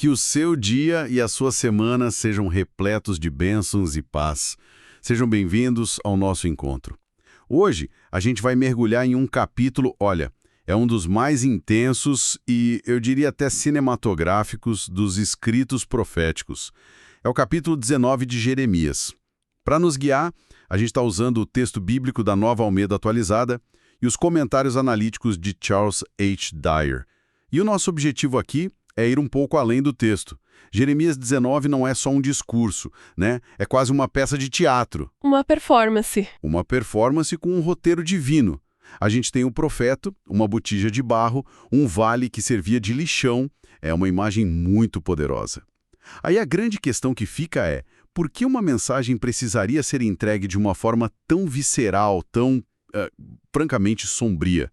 Que o seu dia e a sua semana sejam repletos de bênçãos e paz. Sejam bem-vindos ao nosso encontro. Hoje, a gente vai mergulhar em um capítulo, olha, é um dos mais intensos e, eu diria até cinematográficos dos escritos proféticos. É o capítulo 19 de Jeremias. Para nos guiar, a gente está usando o texto bíblico da Nova Almeida atualizada e os comentários analíticos de Charles H. Dyer. E o nosso objetivo aqui é ir um pouco além do texto. Jeremias 19 não é só um discurso, né? É quase uma peça de teatro. Uma performance. Uma performance com um roteiro divino. A gente tem um profeta, uma botija de barro, um vale que servia de lixão. É uma imagem muito poderosa. Aí a grande questão que fica é, por que uma mensagem precisaria ser entregue de uma forma tão visceral, tão, francamente, sombria?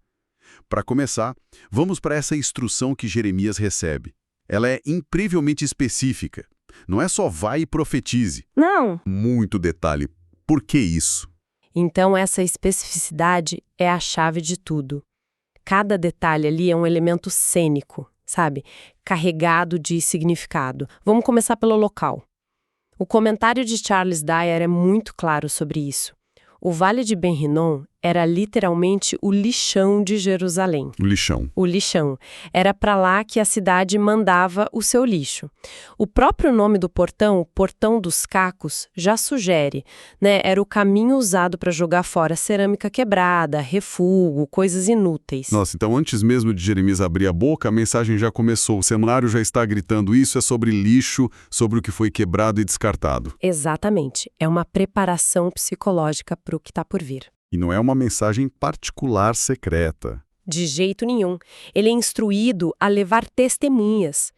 Para começar, vamos para essa instrução que Jeremias recebe. Ela é incrivelmente específica. Não é só vai e profetize. Não. Muito detalhe. Por que isso? Então essa especificidade é a chave de tudo. Cada detalhe ali é um elemento cênico, sabe? Carregado de significado. Vamos começar pelo local. O comentário de Charles Dyer é muito claro sobre isso. O Vale de Ben Hinnom era literalmente o lixão de Jerusalém. O lixão. O lixão. Era para lá que a cidade mandava o seu lixo. O próprio nome do portão, o Portão dos Cacos, já sugere, né? Era o caminho usado para jogar fora cerâmica quebrada, refúgio, coisas inúteis. Nossa, então antes mesmo de Jeremias abrir a boca, a mensagem já começou. O cenário já está gritando isso, é sobre lixo, sobre o que foi quebrado e descartado. Exatamente. É uma preparação psicológica para o que está por vir. E não é uma mensagem particular secreta. De jeito nenhum. Ele é instruído a levar testemunhas.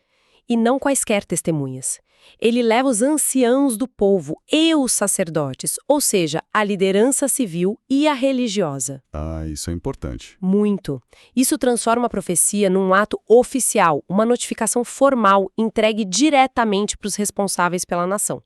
E não quaisquer testemunhas. Ele leva os anciãos do povo e os sacerdotes, ou seja, a liderança civil e a religiosa. Ah, isso é importante. Muito. Isso transforma a profecia num ato oficial, uma notificação formal entregue diretamente para os responsáveis pela nação.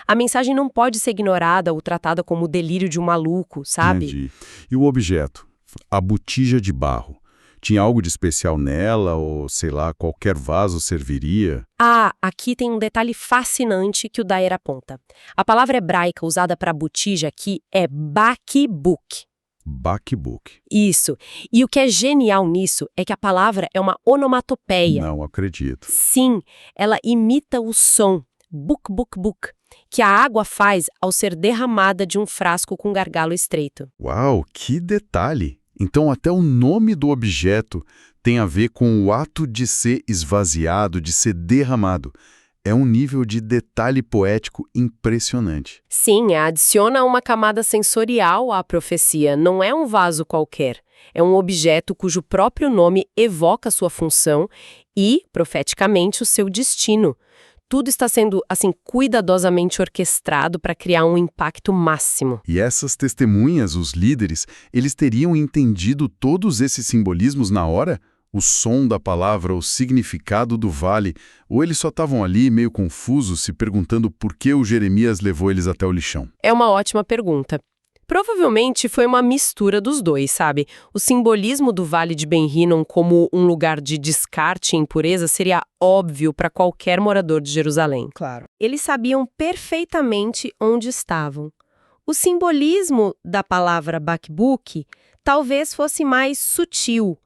A mensagem não pode ser ignorada ou tratada como o delírio de um maluco, sabe? Entendi. E o objeto? A botija de barro. Tinha algo de especial nela ou, sei lá, qualquer vaso serviria? Ah, aqui tem um detalhe fascinante que o Dyer aponta. A palavra hebraica usada para botija aqui é bakbuk. Bakbuk. Isso. E o que é genial nisso é que a palavra é uma onomatopeia. Não acredito. Sim, ela imita o som, buk, buk, buk, que a água faz ao ser derramada de um frasco com gargalo estreito. Uau, que detalhe! Então até o nome do objeto tem a ver com o ato de ser esvaziado, de ser derramado. É um nível de detalhe poético impressionante. Sim, adiciona uma camada sensorial à profecia, não é um vaso qualquer. É um objeto cujo próprio nome evoca sua função e, profeticamente, o seu destino. Tudo está sendo, assim, cuidadosamente orquestrado para criar um impacto máximo. E essas testemunhas, os líderes, eles teriam entendido todos esses simbolismos na hora? O som da palavra, o significado do vale, ou eles só estavam ali meio confusos, se perguntando por que o Jeremias levou eles até o lixão? É uma ótima pergunta. Provavelmente foi uma mistura dos dois, sabe? O simbolismo do Vale de Ben Hinnom como um lugar de descarte e impureza seria óbvio para qualquer morador de Jerusalém. Claro. Eles sabiam perfeitamente onde estavam. O simbolismo da palavra bakbuk talvez fosse mais sutil,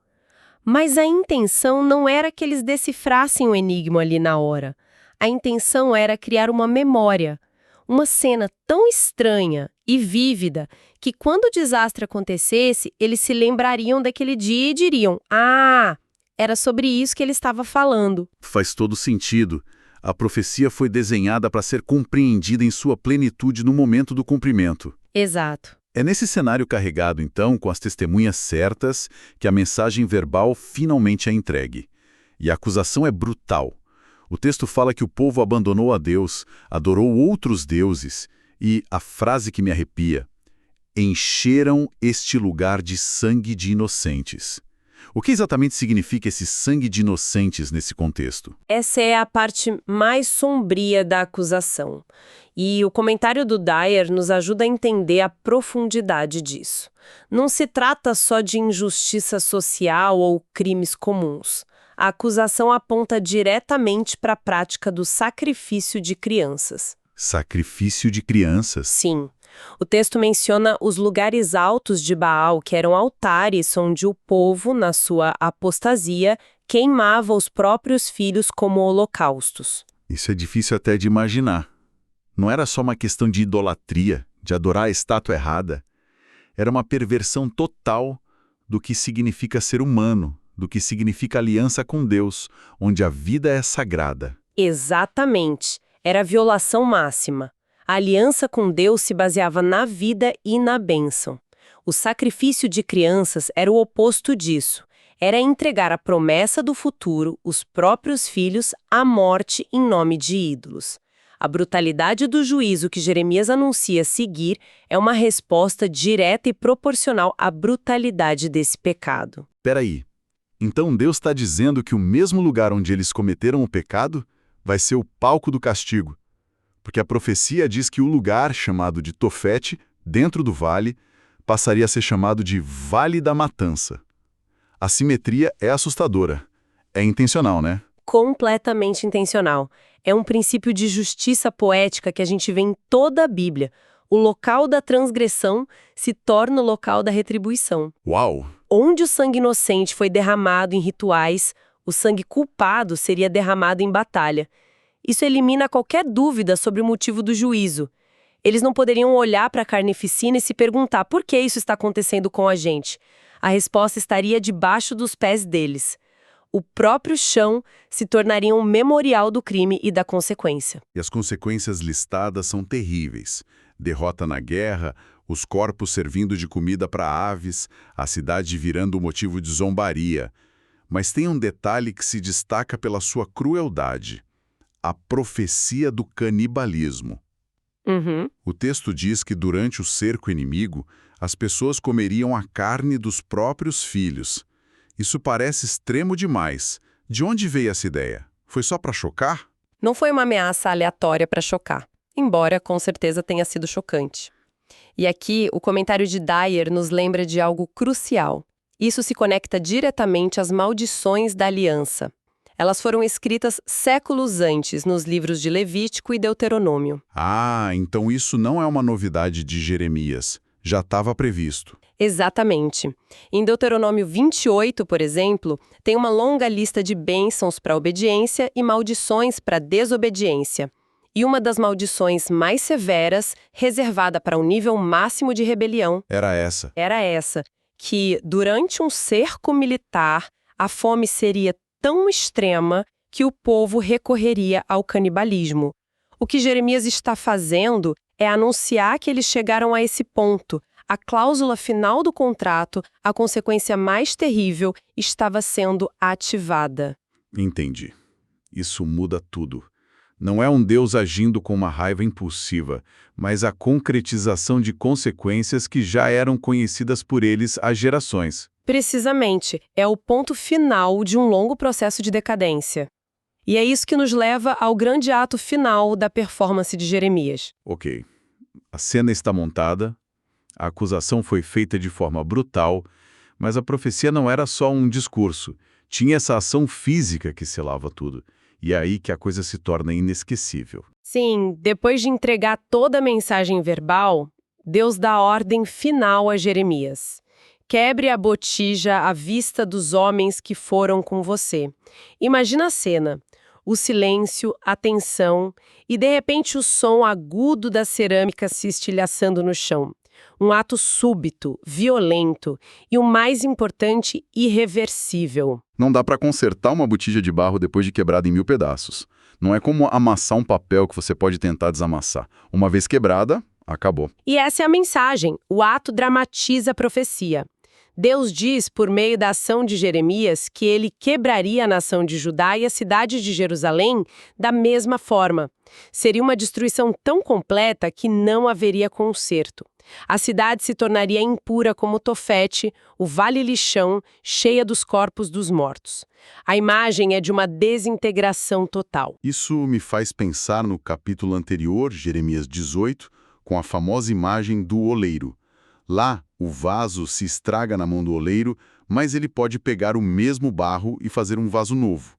mas a intenção não era que eles decifrassem o enigma ali na hora. A intenção era criar uma memória. Uma cena tão estranha e vívida que quando o desastre acontecesse, eles se lembrariam daquele dia e diriam: ah, era sobre isso que ele estava falando. Faz todo sentido. A profecia foi desenhada para ser compreendida em sua plenitude no momento do cumprimento. Exato. É nesse cenário carregado, então, com as testemunhas certas, que a mensagem verbal finalmente é entregue. E a acusação é brutal. O texto fala que o povo abandonou a Deus, adorou outros deuses, e a frase que me arrepia: encheram este lugar de sangue de inocentes. O que exatamente significa esse sangue de inocentes nesse contexto? Essa é a parte mais sombria da acusação. E o comentário do Dyer nos ajuda a entender a profundidade disso. Não se trata só de injustiça social ou crimes comuns. A acusação aponta diretamente para a prática do sacrifício de crianças. Sacrifício de crianças? Sim. O texto menciona os lugares altos de Baal, que eram altares onde o povo, na sua apostasia, queimava os próprios filhos como holocaustos. Isso é difícil até de imaginar. Não era só uma questão de idolatria, de adorar a estátua errada. Era uma perversão total do que significa ser humano, do que significa aliança com Deus, onde a vida é sagrada. Exatamente. Era a violação máxima. A aliança com Deus se baseava na vida e na bênção. O sacrifício de crianças era o oposto disso. Era entregar a promessa do futuro, os próprios filhos, à morte em nome de ídolos. A brutalidade do juízo que Jeremias anuncia seguir é uma resposta direta e proporcional à brutalidade desse pecado. Peraí, então Deus está dizendo que o mesmo lugar onde eles cometeram o pecado vai ser o palco do castigo? Porque a profecia diz que o lugar chamado de Tofete, dentro do vale, passaria a ser chamado de Vale da Matança. A simetria é assustadora. É intencional, né? Completamente intencional. É um princípio de justiça poética que a gente vê em toda a Bíblia. O local da transgressão se torna o local da retribuição. Uau! Onde o sangue inocente foi derramado em rituais, o sangue culpado seria derramado em batalha. Isso elimina qualquer dúvida sobre o motivo do juízo. Eles não poderiam olhar para a carnificina e se perguntar por que isso está acontecendo com a gente. A resposta estaria debaixo dos pés deles. O próprio chão se tornaria um memorial do crime e da consequência. E as consequências listadas são terríveis. Derrota na guerra, os corpos servindo de comida para aves, a cidade virando motivo de zombaria. Mas tem um detalhe que se destaca pela sua crueldade: a profecia do canibalismo. O texto diz que durante o cerco inimigo, as pessoas comeriam a carne dos próprios filhos. Isso parece extremo demais. De onde veio essa ideia? Foi só para chocar? Não foi uma ameaça aleatória para chocar, embora com certeza tenha sido chocante. E aqui, o comentário de Dyer nos lembra de algo crucial. Isso se conecta diretamente às maldições da aliança. Elas foram escritas séculos antes nos livros de Levítico e Deuteronômio. Ah, então isso não é uma novidade de Jeremias. Já estava previsto. Exatamente. Em Deuteronômio 28, por exemplo, tem uma longa lista de bênçãos para obediência e maldições para desobediência. E uma das maldições mais severas, reservada para um nível máximo de rebelião, Era essa. Que durante um cerco militar, a fome seria tão extrema que o povo recorreria ao canibalismo. O que Jeremias está fazendo é anunciar que eles chegaram a esse ponto. A cláusula final do contrato, a consequência mais terrível, estava sendo ativada. Entendi. Isso muda tudo. Não é um Deus agindo com uma raiva impulsiva, mas a concretização de consequências que já eram conhecidas por eles há gerações. Precisamente, é o ponto final de um longo processo de decadência. E é isso que nos leva ao grande ato final da performance de Jeremias. Ok. A cena está montada, a acusação foi feita de forma brutal, mas a profecia não era só um discurso. Tinha essa ação física que selava tudo. E é aí que a coisa se torna inesquecível. Sim, depois de entregar toda a mensagem verbal, Deus dá a ordem final a Jeremias. Quebre a botija à vista dos homens que foram com você. Imagina a cena. O silêncio, a tensão e, de repente, o som agudo da cerâmica se estilhaçando no chão. Um ato súbito, violento e, o mais importante, irreversível. Não dá para consertar uma botija de barro depois de quebrada em 1000 pedaços. Não é como amassar um papel que você pode tentar desamassar. Uma vez quebrada, acabou. E essa é a mensagem. O ato dramatiza a profecia. Deus diz, por meio da ação de Jeremias, que ele quebraria a nação de Judá e a cidade de Jerusalém da mesma forma. Seria uma destruição tão completa que não haveria conserto. A cidade se tornaria impura como Tofete, o vale lixão, cheia dos corpos dos mortos. A imagem é de uma desintegração total. Isso me faz pensar no capítulo anterior, Jeremias 18, com a famosa imagem do oleiro. Lá, o vaso se estraga na mão do oleiro, mas ele pode pegar o mesmo barro e fazer um vaso novo.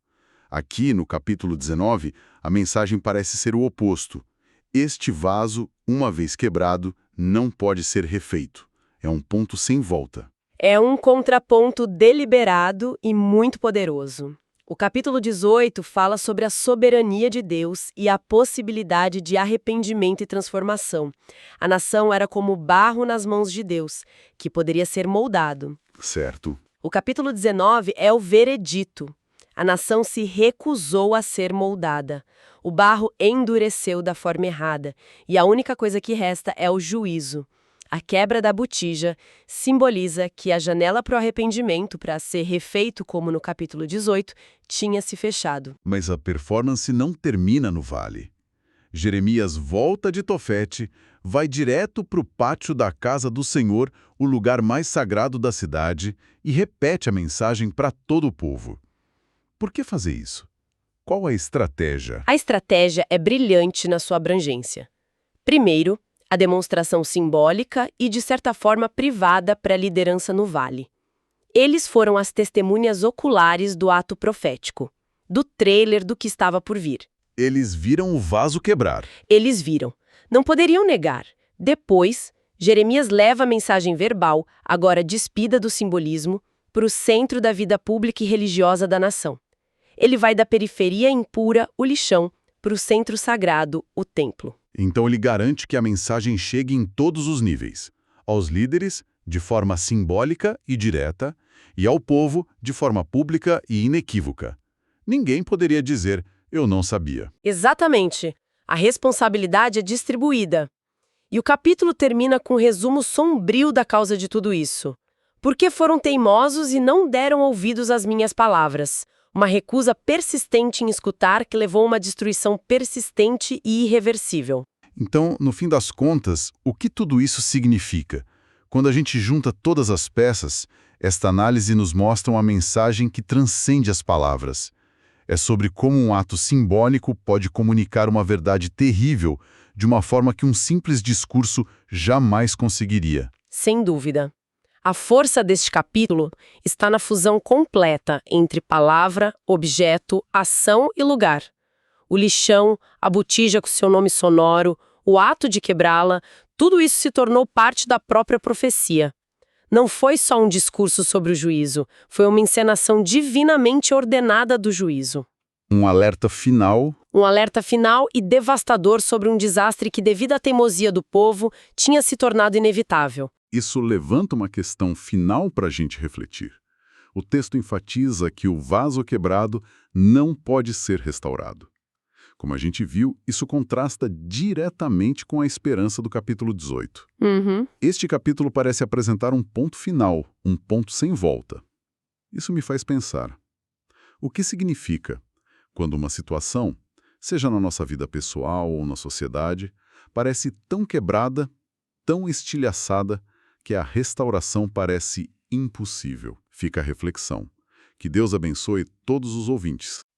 Aqui, no capítulo 19, a mensagem parece ser o oposto. Este vaso, uma vez quebrado, não pode ser refeito. É um ponto sem volta. É um contraponto deliberado e muito poderoso. O capítulo 18 fala sobre a soberania de Deus e a possibilidade de arrependimento e transformação. A nação era como barro nas mãos de Deus, que poderia ser moldado. Certo. O capítulo 19 é o veredito. A nação se recusou a ser moldada. O barro endureceu da forma errada, e a única coisa que resta é o juízo. A quebra da botija simboliza que a janela para o arrependimento, para ser refeito, como no capítulo 18, tinha se fechado. Mas a performance não termina no vale. Jeremias volta de Tofete, vai direto para o pátio da casa do Senhor, o lugar mais sagrado da cidade, e repete a mensagem para todo o povo. Por que fazer isso? Qual a estratégia? A estratégia é brilhante na sua abrangência. Primeiro, a demonstração simbólica e, de certa forma, privada para a liderança no vale. Eles foram as testemunhas oculares do ato profético, do trailer do que estava por vir. Eles viram o vaso quebrar. Eles viram. Não poderiam negar. Depois, Jeremias leva a mensagem verbal, agora despida do simbolismo, para o centro da vida pública e religiosa da nação. Ele vai da periferia impura, o lixão, para o centro sagrado, o templo. Então ele garante que a mensagem chegue em todos os níveis. Aos líderes, de forma simbólica e direta, e ao povo, de forma pública e inequívoca. Ninguém poderia dizer, eu não sabia. Exatamente. A responsabilidade é distribuída. E o capítulo termina com um resumo sombrio da causa de tudo isso. Porque foram teimosos e não deram ouvidos às minhas palavras. Uma recusa persistente em escutar que levou a uma destruição persistente e irreversível. Então, no fim das contas, o que tudo isso significa? Quando a gente junta todas as peças, esta análise nos mostra uma mensagem que transcende as palavras. É sobre como um ato simbólico pode comunicar uma verdade terrível de uma forma que um simples discurso jamais conseguiria. Sem dúvida. A força deste capítulo está na fusão completa entre palavra, objeto, ação e lugar. O lixão, a botija com seu nome sonoro, o ato de quebrá-la, tudo isso se tornou parte da própria profecia. Não foi só um discurso sobre o juízo, foi uma encenação divinamente ordenada do juízo. Um alerta final. Um alerta final e devastador sobre um desastre que, devido à teimosia do povo, tinha se tornado inevitável. Isso levanta uma questão final para a gente refletir. O texto enfatiza que o vaso quebrado não pode ser restaurado. Como a gente viu, isso contrasta diretamente com a esperança do capítulo 18. Este capítulo parece apresentar um ponto final, um ponto sem volta. Isso me faz pensar. O que significa quando uma situação, seja na nossa vida pessoal ou na sociedade, parece tão quebrada, tão estilhaçada, que a restauração parece impossível? Fica a reflexão. Que Deus abençoe todos os ouvintes.